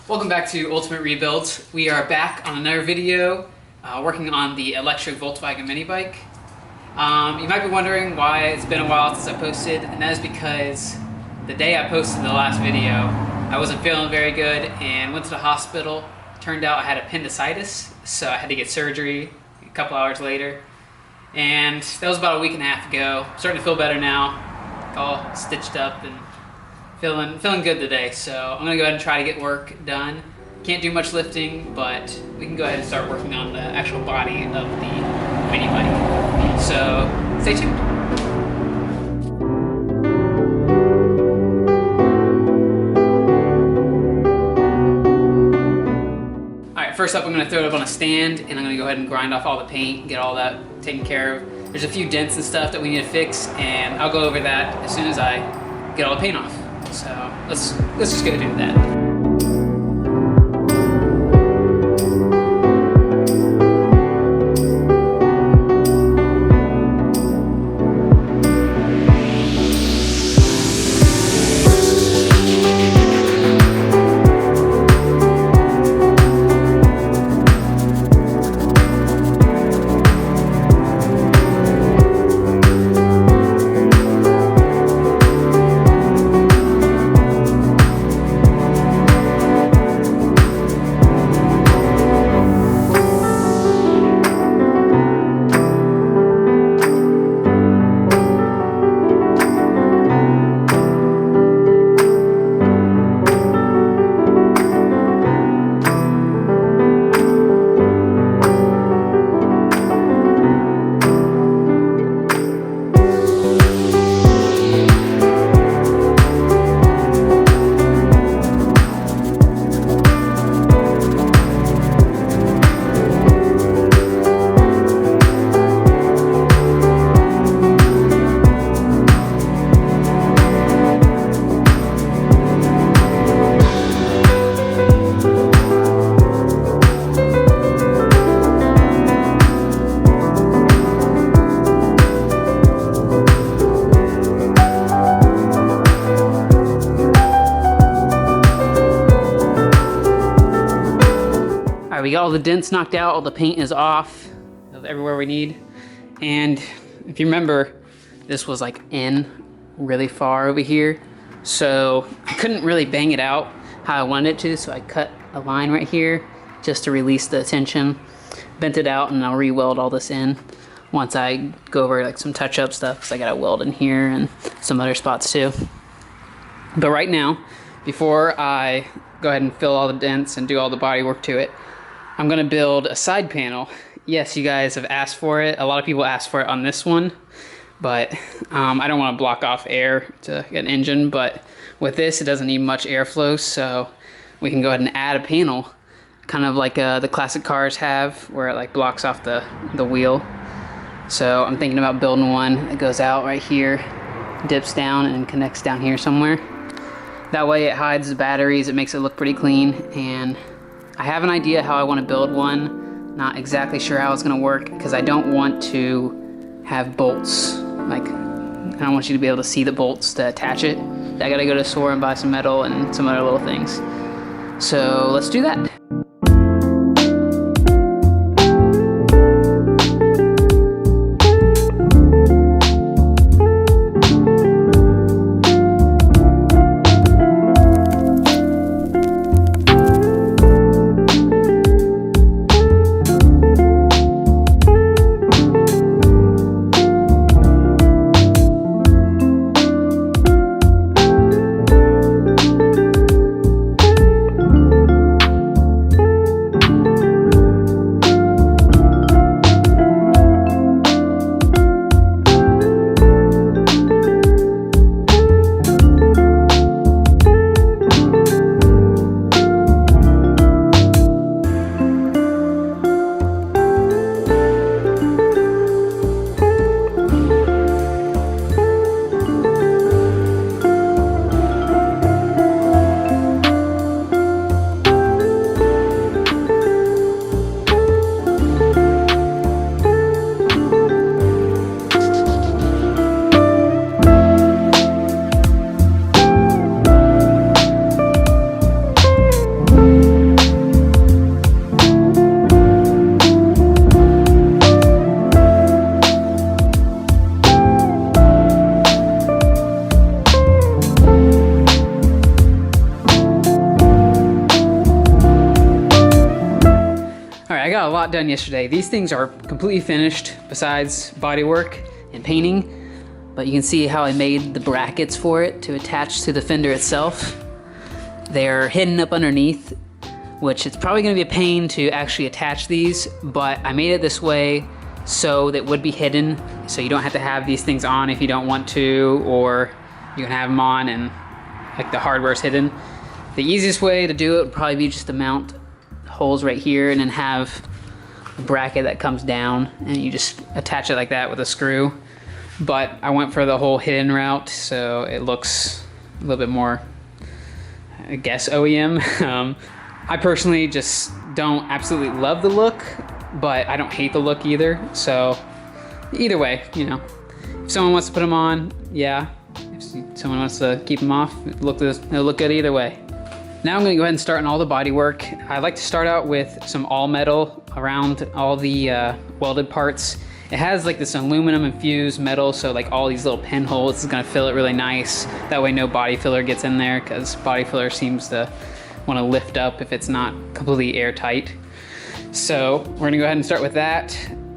Welcome back to Ultimate Rebuilds. We are back on another video working on the electric Volkswagen mini bike. You might be wondering why it's been a while since I posted, and that is because the day I posted the last video I wasn't feeling very good and went to the hospital. Turned out I had appendicitis, so I had to get surgery a couple hours later, and that was about a week and a half ago. I'm starting to feel better now, all stitched up and feeling good today, so I'm gonna go ahead and try to get work done. Can't do much lifting, but we can go ahead and start working on the actual body of the mini bike. So stay tuned. Alright, first up I'm gonna throw it up on a stand and I'm gonna go ahead and grind off all the paint, get all that taken care of. There's a few dents and stuff that we need to fix, and I'll go over that as soon as I get all the paint off. So let's just go do that. We got all the dents knocked out, all the paint is off everywhere we need. And if you remember, this was like in really far over here, so I couldn't really bang it out how I wanted it to, so I cut a line right here just to release the tension, bent it out, and I'll re-weld all this in once I go over like some touch-up stuff, because I gotta weld in here and some other spots too. But right now, before I go ahead and fill all the dents and do all the body work to it, I'm gonna build a side panel. Yes, you guys have asked for it. A lot of people asked for it on this one, but I don't wanna block off air to get an engine, but with this, it doesn't need much airflow, so we can go ahead and add a panel, kind of like the classic cars have, where it like blocks off the wheel. So I'm thinking about building one that goes out right here, dips down and connects down here somewhere. That way it hides the batteries, it makes it look pretty clean, and I have an idea how I want to build one. Not exactly sure how it's going to work, because I don't want to have bolts. Like, I don't want you to be able to see the bolts to attach it. I gotta go to the store and buy some metal and some other little things. So let's do that. got a lot done yesterday. These things are completely finished besides bodywork and painting, but you can see how I made the brackets for it to attach to the fender itself. They're hidden up underneath, which it's probably gonna be a pain to actually attach these, but I made it this way so that would be hidden, so you don't have to have these things on if you don't want to, or you can have them on and like the hardware's hidden. The easiest way to do it would probably be just to mount holes right here and then have a bracket that comes down and you just attach it like that with a screw. But I went for the whole hidden route, so it looks a little bit more, I guess, OEM. I personally just don't absolutely love the look, but I don't hate the look either. So either way, you know, if someone wants to put them on, yeah. If someone wants to keep them off, it'll look good either way. Now I'm gonna go ahead and start on all the bodywork. I like to start out with some all metal around all the welded parts. It has like this aluminum infused metal, so like all these little pinholes is gonna fill it really nice. That way no body filler gets in there, because body filler seems to wanna lift up if it's not completely airtight. So we're gonna go ahead and start with that,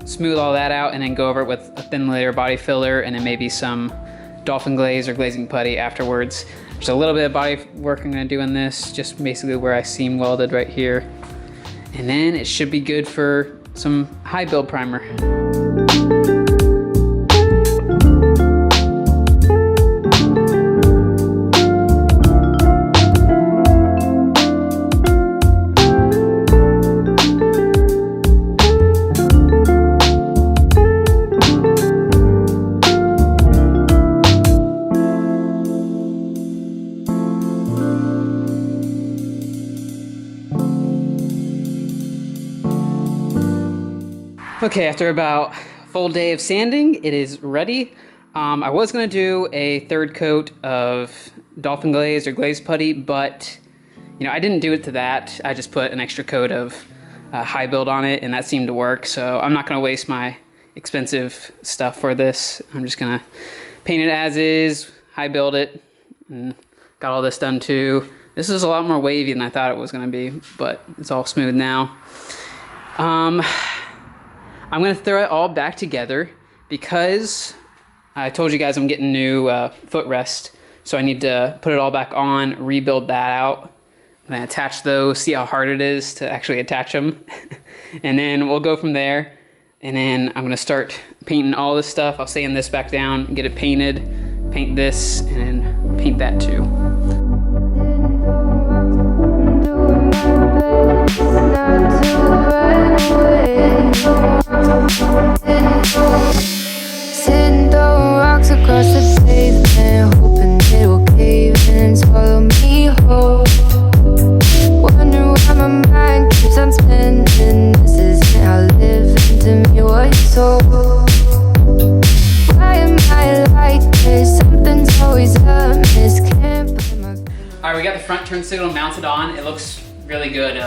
smooth all that out, and then go over it with a thin layer body filler, and then maybe some dolphin glaze or glazing putty afterwards. There's a little bit of body work I'm gonna do in this, just basically where I seam welded right here. And then it should be good for some high build primer. Okay, after about a full day of sanding, it is ready. I was gonna do a third coat of dolphin glaze or glaze putty, but you know, I didn't do it to that. I just put an extra coat of high build on it, and that seemed to work. So I'm not gonna waste my expensive stuff for this. I'm just gonna paint it as is, high build it, and got all this done too. This is a lot more wavy than I thought it was gonna be, but it's all smooth now. I'm gonna throw it all back together because I told you guys I'm getting new footrest, so I need to put it all back on, rebuild that out, and then attach those, see how hard it is to actually attach them, and then we'll go from there. And then I'm gonna start painting all this stuff. I'll sand this back down, get it painted, paint this, and then paint that too. Sitting throwing rocks across the pavement, hoping it will cave in and swallow me whole. Wondering why my mind keeps on spinning. This isn't how living to me what you told. Why am I like this? Something's always amiss. Can't put my. All right, we got the front turn signal mounted on. It looks really good.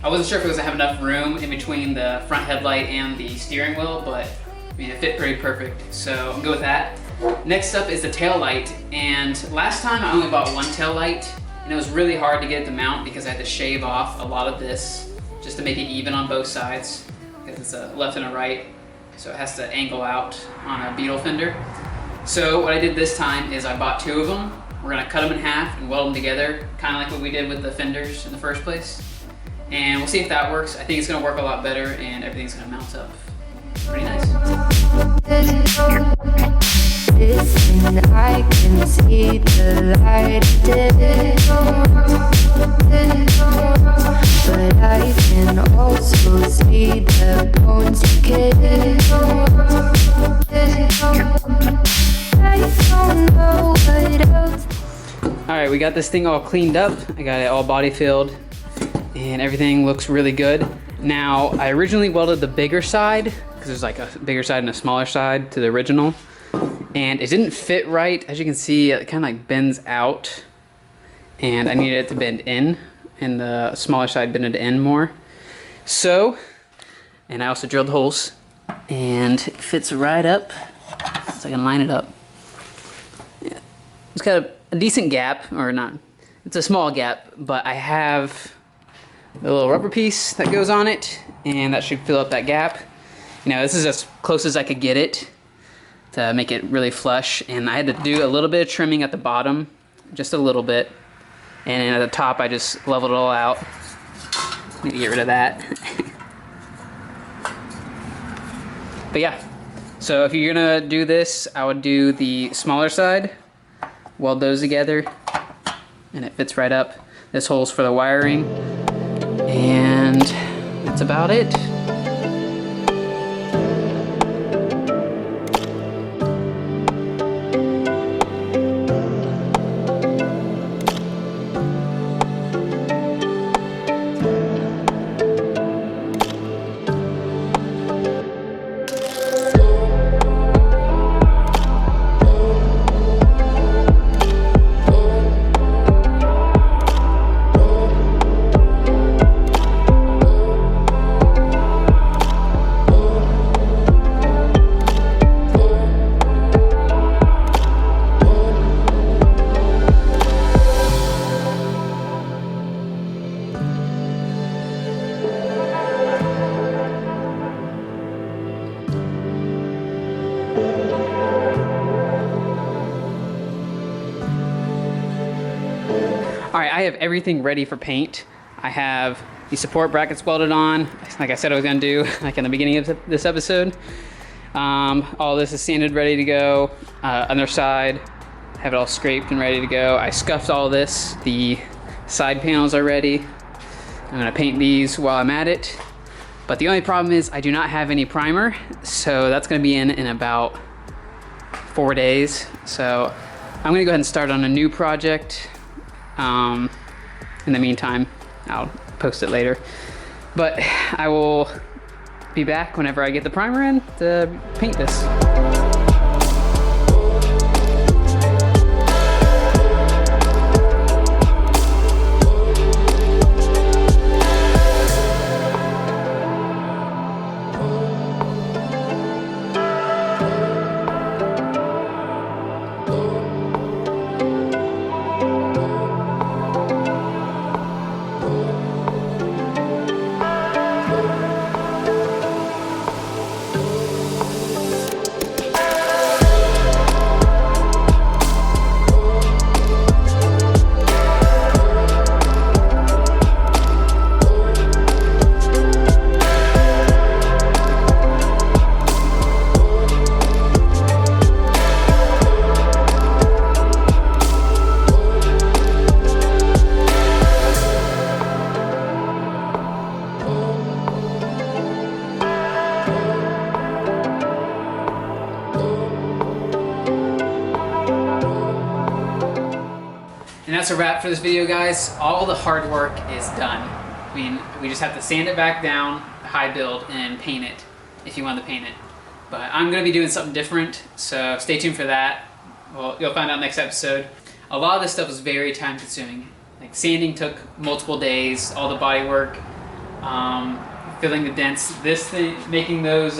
I wasn't sure if it was gonna have enough room in between the front headlight and the steering wheel, but I mean, it fit pretty perfect, so I'm good with that. Next up is the tail light, and last time I only bought one tail light, and it was really hard to get it to mount because I had to shave off a lot of this just to make it even on both sides, because it's a left and a right, so it has to angle out on a beetle fender. So what I did this time is I bought two of them. We're gonna cut them in half and weld them together, kind of like what we did with the fenders in the first place. And we'll see if that works. I think it's gonna work a lot better and everything's gonna mount up pretty nice. Listen, I can see the light, but I can also see the bones decay. I don't know what else. All right, we got this thing all cleaned up. I got it all body filled and everything looks really good. Now, I originally welded the bigger side because there's like a bigger side and a smaller side to the original, and it didn't fit right. As you can see, it kind of like bends out, and I needed it to bend in, and the smaller side bended in more. So, and I also drilled holes, and it fits right up, so I can line it up. Yeah. It's got a decent gap, or not, it's a small gap, but I have the little rubber piece that goes on it, and that should fill up that gap. You know, this is as close as I could get it to make it really flush, and I had to do a little bit of trimming at the bottom, just a little bit, and at the top I just leveled it all out. Need to get rid of that. But yeah, so if you're gonna do this, I would do the smaller side, weld those together, and it fits right up. This hole's for the wiring, and that's about it. Alright, I have everything ready for paint. I have the support brackets welded on, like I said I was going to do like in the beginning of this episode. All this is sanded, ready to go. Other side, have it all scraped and ready to go. I scuffed all this. The side panels are ready. I'm going to paint these while I'm at it. But the only problem is I do not have any primer, so that's going to be in about 4 days. So I'm going to go ahead and start on a new project. In the meantime, I'll post it later. But I will be back whenever I get the primer in to paint this. And that's a wrap for this video, guys. All the hard work is done. I mean, we just have to sand it back down, high build, and paint it if you want to paint it. But I'm going to be doing something different, so stay tuned for that. Well, you'll find out next episode. A lot of this stuff was very time consuming. Like sanding took multiple days, all the body work, filling the dents. This thing, making those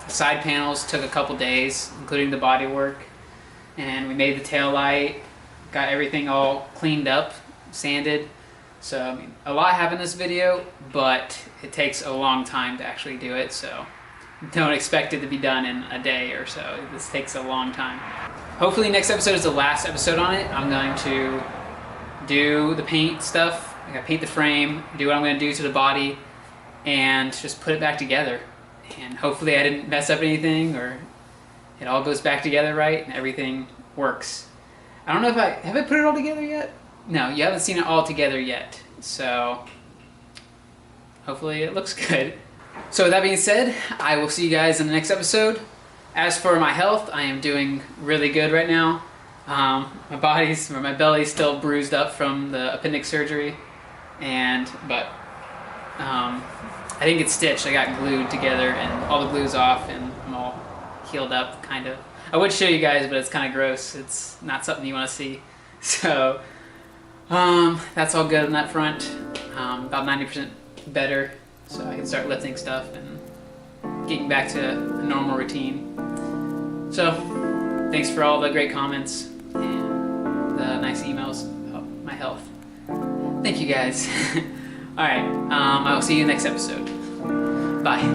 side panels took a couple days, including the body work. And we made the tail light, got everything all cleaned up, sanded. So I mean, a lot happened in this video, but it takes a long time to actually do it. So don't expect it to be done in a day or so. This takes a long time. Hopefully next episode is the last episode on it. I'm going to do the paint stuff. I'm gonna paint the frame, do what I'm gonna do to the body, and just put it back together. And hopefully I didn't mess up anything, or it all goes back together right and everything works. I don't know if have I put it all together yet? No, you haven't seen it all together yet. So hopefully it looks good. So with that being said, I will see you guys in the next episode. As for my health, I am doing really good right now. My belly's still bruised up from the appendix surgery, but I didn't get stitched. I got glued together, and all the glue's off, and I'm all healed up, kind of. I would show you guys, but it's kind of gross. It's not something you want to see. So that's all good on that front. About 90% better, so I can start lifting stuff and getting back to a normal routine. So thanks for all the great comments and the nice emails about my health. Thank you guys. All right, I will see you next episode. Bye.